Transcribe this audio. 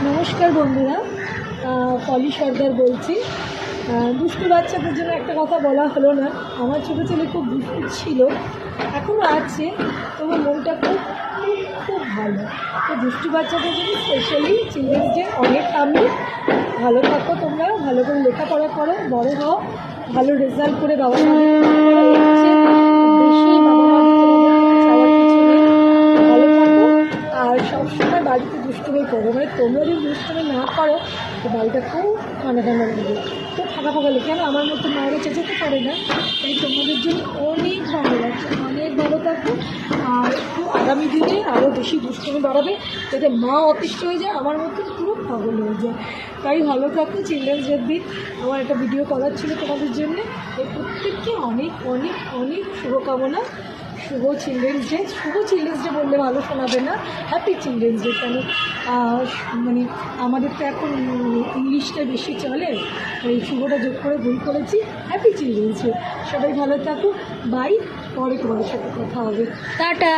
নমস্কার বন্ধুরা, পলি সর্দার বলছি। দুষ্টু বাচ্চাদের জন্য একটা কথা বলা হলো না। আমার ছোটো ছেলে খুব দুষ্টু ছিল, এখনও আছে, তবু মনটা খুব খুব খুব ভালো। তো দুষ্টু বাচ্চাদের জন্য স্পেশালি চিলড্রেন্স ডে অনেক আমি ভালো থাকো, তোমরা ভালো করে লেখাপড়া করো, বড়ো হও, ভালো রেজাল্ট করে বাবা মাদের বেশি বাবা মাদের তোমাদের চাওয়ার কিছু নেই। ভালো থাকো আর সবসময় বাড়িতে দুষ্টুমি করো, মানে তোমরা যদি দুষ্টুমি না করো তো বাড়িটা খুব ঠান্ডা ঠান্ডা লাগবে, খুব ফাঁকা ফাঁকা লাগে। কেন আমার মতো মায়েরা চেঁচাতে পারে না, তাই তোমাদের জন্য অনেক ভালো লাগছে, অনেক ভালো থাকো। আর একটু আগামী দিনে আরও বেশি দুষ্টুমি বাড়াবে, যাতে মা অতিষ্ঠ হয়ে যায়, আমার মতো পুরো পাগল হয়ে যায়। তাই ভালো থাকো। চিলড্রেন্স ডের দিন আমার একটা ভিডিও করার ছিল তোমাদের জন্যে। এই প্রত্যেককে অনেক অনেক অনেক শুভকামনা। শুভ চিলড্রেন্স ডে। শুভ চিলড্রেন্স ডে বললে ভালো শোনাবে না, হ্যাপি চিলড্রেন্স ডে। কেন মানে আমাদের তো এখন ইংলিশটা বেশি চলে, এই শুভটা যোগ করে ভুল করেছি। Happy children's day. সবাই ভালো থাকুক, বাই। পরে তোমাদের সাথে কথা হবে, টাটা।